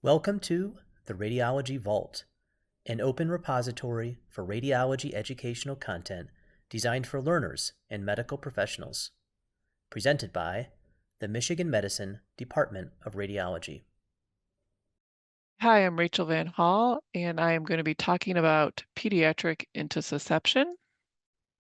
Welcome to the Radiology Vault, an open repository for radiology educational content designed for learners and medical professionals. Presented by the Michigan Medicine Department of Radiology. Hi, I'm Rachel VanHulle, and I am going to be talking about pediatric intussusception.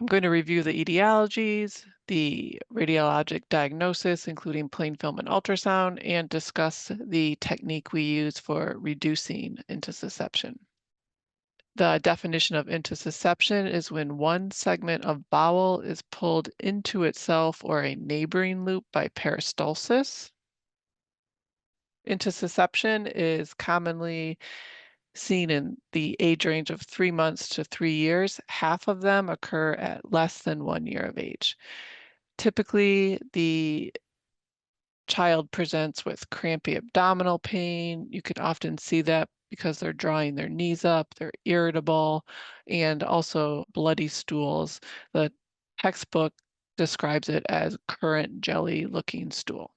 I'm going to review the etiologies, the radiologic diagnosis, including plain film and ultrasound, and discuss the technique we use for reducing intussusception. The definition of intussusception is when one segment of bowel is pulled into itself or a neighboring loop by peristalsis. Intussusception is commonly seen in the age range of 3 months to 3 years. Half of them occur at less than 1 year of age. Typically, the child presents with crampy abdominal pain. You can often see that because they're drawing their knees up, they're irritable, and also bloody stools. The textbook describes it as currant jelly-looking stool.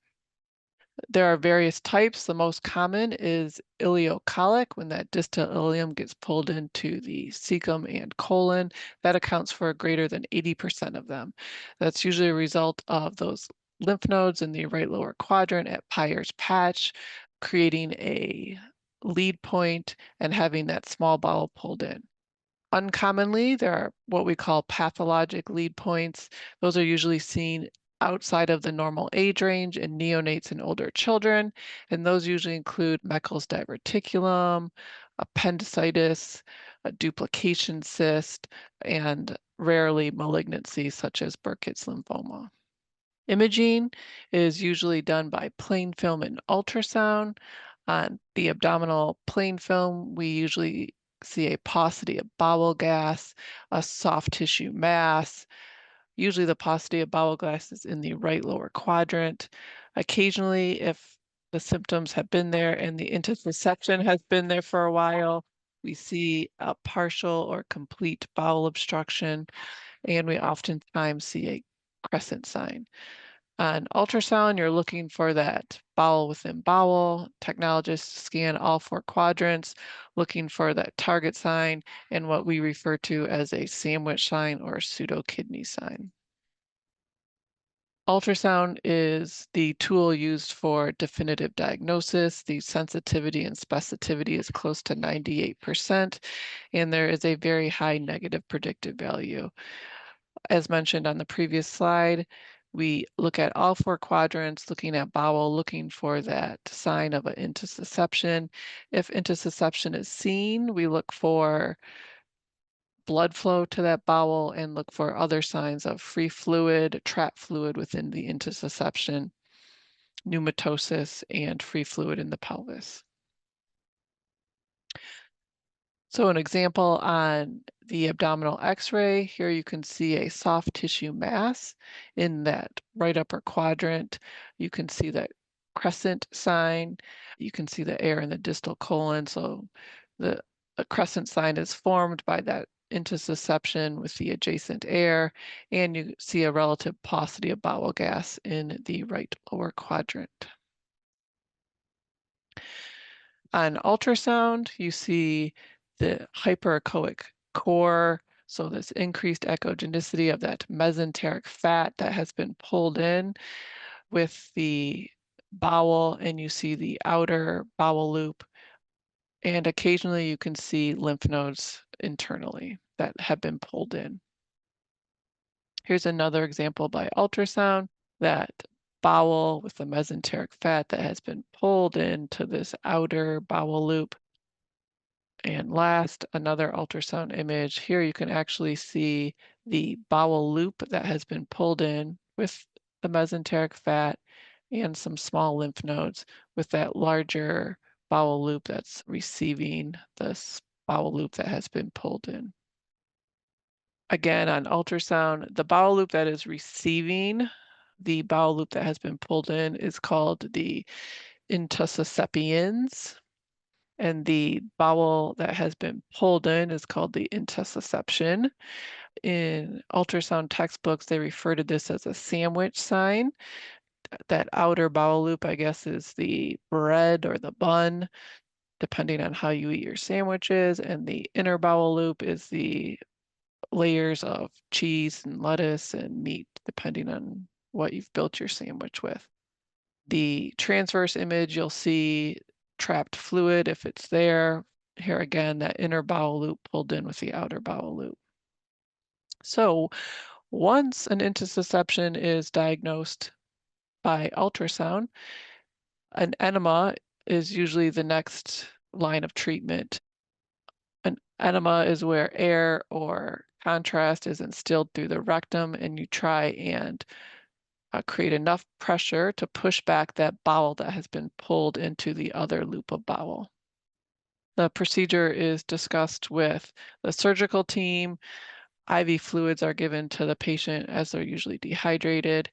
There are various types. The most common is ileocolic, when that distal ileum gets pulled into the cecum and colon. That accounts for greater than 80% of them. That's usually a result of those lymph nodes in the right lower quadrant at Peyer's patch, creating a lead point and having that small bowel pulled in. Uncommonly, there are what we call pathologic lead points. Those are usually seen outside of the normal age range in neonates and older children, and those usually include Meckel's diverticulum, appendicitis, a duplication cyst, and rarely malignancies such as Burkitt's lymphoma. Imaging is usually done by plain film and ultrasound. On the abdominal plain film, we usually see a paucity of bowel gas, a soft tissue mass. Usually the paucity of bowel gas is in the right lower quadrant. Occasionally, if the symptoms have been there and the intussusception has been there for a while, we see a partial or complete bowel obstruction, and we oftentimes see a crescent sign. On ultrasound, you're looking for that bowel within bowel. Technologists scan all 4 quadrants, looking for that target sign and what we refer to as a sandwich sign or pseudo-kidney sign. Ultrasound is the tool used for definitive diagnosis. The sensitivity and specificity is close to 98%, and there is a very high negative predictive value. As mentioned on the previous slide, we look at all 4 quadrants, looking at bowel, looking for that sign of an intussusception. If intussusception is seen, we look for blood flow to that bowel and look for other signs of free fluid, trapped fluid within the intussusception, pneumatosis, and free fluid in the pelvis. So an example on the abdominal x-ray, here you can see a soft tissue mass in that right upper quadrant. You can see that crescent sign. You can see the air in the distal colon. So the crescent sign is formed by that intussusception with the adjacent air, and you see a relative paucity of bowel gas in the right lower quadrant. On ultrasound, you see the hyperechoic core, so this increased echogenicity of that mesenteric fat that has been pulled in with the bowel, and you see the outer bowel loop, and occasionally you can see lymph nodes internally that have been pulled in. Here's another example by ultrasound, that bowel with the mesenteric fat that has been pulled into this outer bowel loop. And last, another ultrasound image. Here you can actually see the bowel loop that has been pulled in with the mesenteric fat and some small lymph nodes with that larger bowel loop that's receiving this bowel loop that has been pulled in. Again, on ultrasound, the bowel loop that is receiving the bowel loop that has been pulled in is called the intussuscepiens, and the bowel that has been pulled in is called the intussusception. In ultrasound textbooks, they refer to this as a sandwich sign. That outer bowel loop, I guess, is the bread or the bun. depending on how you eat your sandwiches, and the inner bowel loop is the layers of cheese and lettuce and meat, depending on what you've built your sandwich with. The transverse image, you'll see trapped fluid if it's there. Here again, that inner bowel loop pulled in with the outer bowel loop. So once an intussusception is diagnosed by ultrasound, an enema is usually the next line of treatment. An enema is where air or contrast is instilled through the rectum, and you try and create enough pressure to push back that bowel that has been pulled into the other loop of bowel. The procedure is discussed with the surgical team. IV fluids are given to the patient as they're usually dehydrated.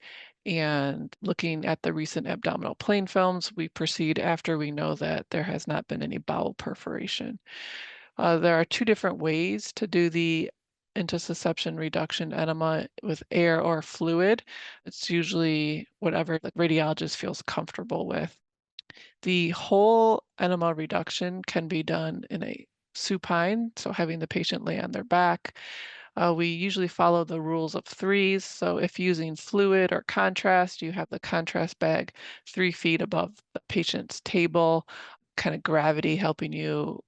And looking at the recent abdominal plain films, we proceed after we know that there has not been any bowel perforation. There are two different ways to do the intussusception reduction enema with air or fluid. It's usually whatever the radiologist feels comfortable with. The whole enema reduction can be done in a supine, so having the patient lay on their back. We usually follow the rules of threes. So if using fluid or contrast, you have the contrast bag 3 feet above the patient's table, kind of gravity helping you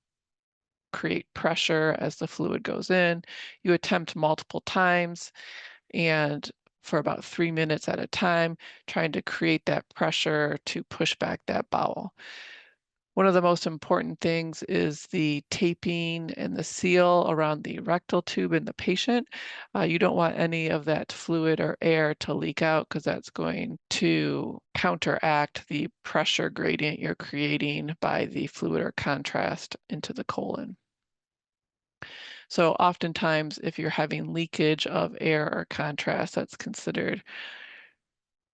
create pressure as the fluid goes in. You attempt multiple times and for about 3 minutes at a time, trying to create that pressure to push back that bowel. One of the most important things is the taping and the seal around the rectal tube in the patient. You don't want any of that fluid or air to leak out because that's going to counteract the pressure gradient you're creating by the fluid or contrast into the colon. So oftentimes, if you're having leakage of air or contrast, that's considered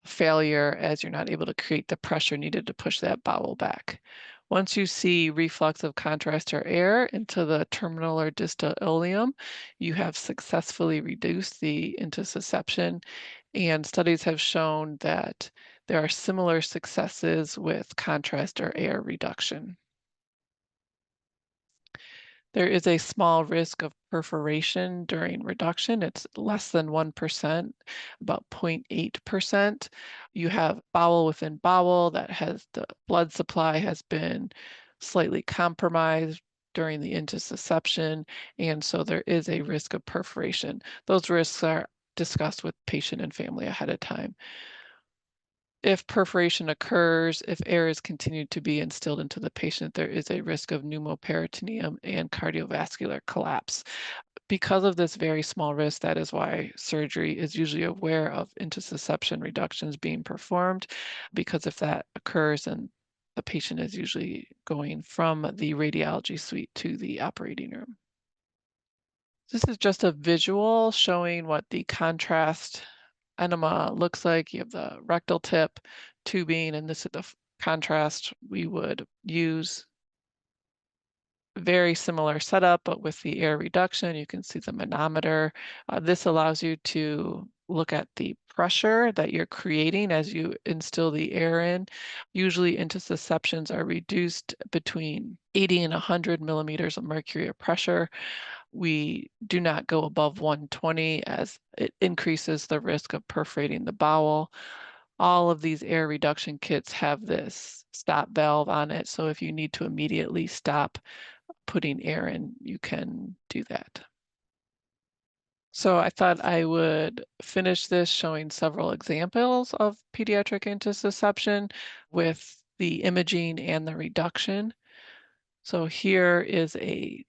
failure as you're not able to create the pressure needed to push that bowel back. Once you see reflux of contrast or air into the terminal or distal ileum, you have successfully reduced the intussusception, and studies have shown that there are similar successes with contrast or air reduction. There is a small risk of perforation during reduction. It's less than 1%, about 0.8%. You have bowel within bowel that has the blood supply has been slightly compromised during the intussusception, and so there is a risk of perforation. Those risks are discussed with patient and family ahead of time. If perforation occurs, if air is continued to be instilled into the patient, there is a risk of pneumoperitoneum and cardiovascular collapse. Because of this very small risk, that is why surgery is usually aware of intussusception reductions being performed, because if that occurs, then the patient is usually going from the radiology suite to the operating room. This is just a visual showing what the contrast enema looks like. You have the rectal tip tubing, and this is the contrast we would use. Very similar setup, but with the air reduction, you can see the manometer. This allows you to look at the pressure that you're creating as you instill the air in. Usually intussusceptions are reduced between 80 and 100 millimeters of mercury of pressure. We do not go above 120 as it increases the risk of perforating the bowel. All of these air reduction kits have this stop valve on it, so if you need to immediately stop putting air in, you can do that. So I thought I would finish this showing several examples of pediatric intussusception with the imaging and the reduction. So here is a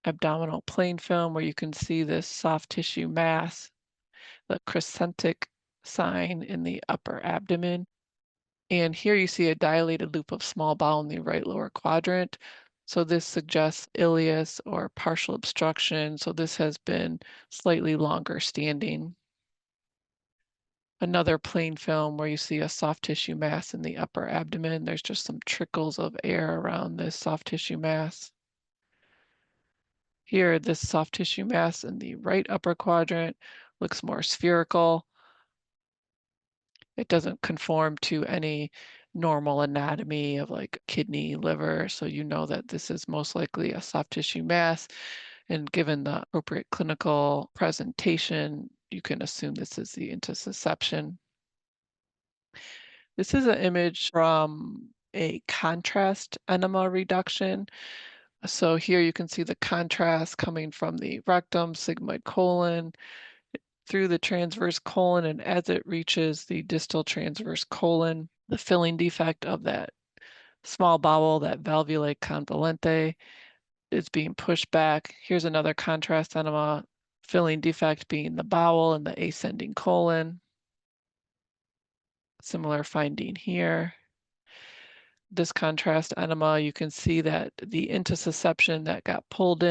abdominal plain film where you can see this soft tissue mass, the crescentic sign in the upper abdomen. And here you see a dilated loop of small bowel in the right lower quadrant. So this suggests ileus or partial obstruction. So this has been slightly longer standing. Another plain film where you see a soft tissue mass in the upper abdomen. There's just some trickles of air around this soft tissue mass. Here, this soft tissue mass in the right upper quadrant looks more spherical. It doesn't conform to any normal anatomy of like kidney, liver, so you know that this is most likely a soft tissue mass. And given the appropriate clinical presentation, you can assume this is the intussusception. This is an image from a contrast enema reduction. So here you can see the contrast coming from the rectum, sigmoid colon, through the transverse colon, and as it reaches the distal transverse colon, the filling defect of that small bowel, that valvulae convolente, is being pushed back. Here's another contrast enema, filling defect being the bowel and the ascending colon. Similar finding here. This contrast enema, you can see that the intussusception that got pulled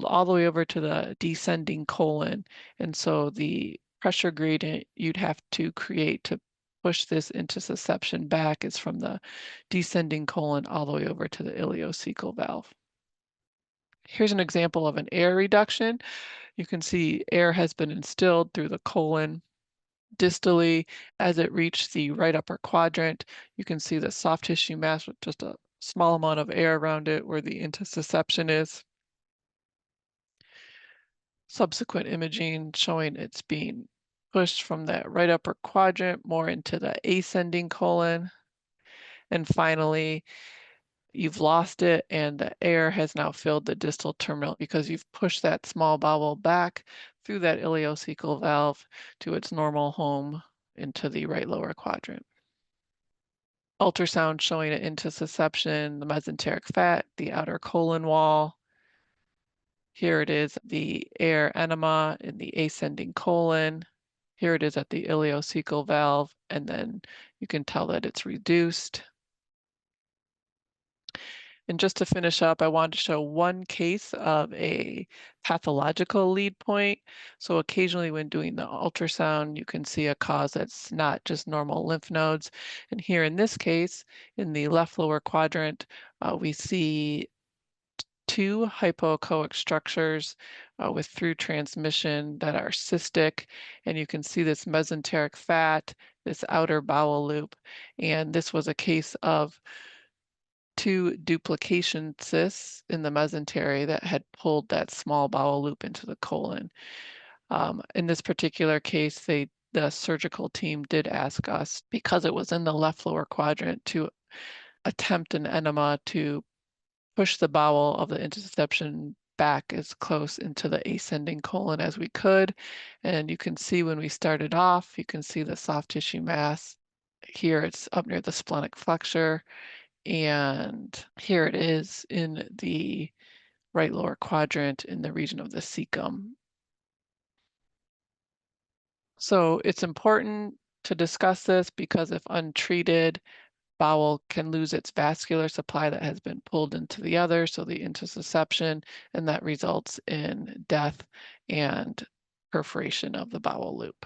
all the way over to the descending colon. And so the pressure gradient you'd have to create to push this intussusception back is from the descending colon all the way over to the ileocecal valve. Here's an example of an air reduction. You can see air has been instilled through the colon distally. As it reached the right upper quadrant, you can see the soft tissue mass with just a small amount of air around it where the intussusception is. Subsequent imaging showing it's being pushed from that right upper quadrant more into the ascending colon. And finally, you've lost it and the air has now filled the distal terminal because you've pushed that small bowel back through that ileocecal valve to its normal home into the right lower quadrant. Ultrasound showing it intussusception, the mesenteric fat, the outer colon wall. Here it is, the air enema in the ascending colon. Here it is at the ileocecal valve, and then you can tell that it's reduced. And just to finish up, I wanted to show one case of a pathological lead point. So occasionally when doing the ultrasound, you can see a cause that's not just normal lymph nodes. And here in this case, in the left lower quadrant, we see two hypoechoic structures with through transmission that are cystic. And you can see this mesenteric fat, this outer bowel loop. And this was a case of two duplication cysts in the mesentery that had pulled that small bowel loop into the colon. In this particular case, the surgical team did ask us, because it was in the left lower quadrant, to attempt an enema to push the bowel of the intussusception back as close into the ascending colon as we could. And you can see when we started off, you can see the soft tissue mass. Here it's up near the splenic flexure. And here it is in the right lower quadrant in the region of the cecum. So it's important to discuss this because if untreated, bowel can lose its vascular supply that has been pulled into the other, so the intussusception, and that results in death and perforation of the bowel loop.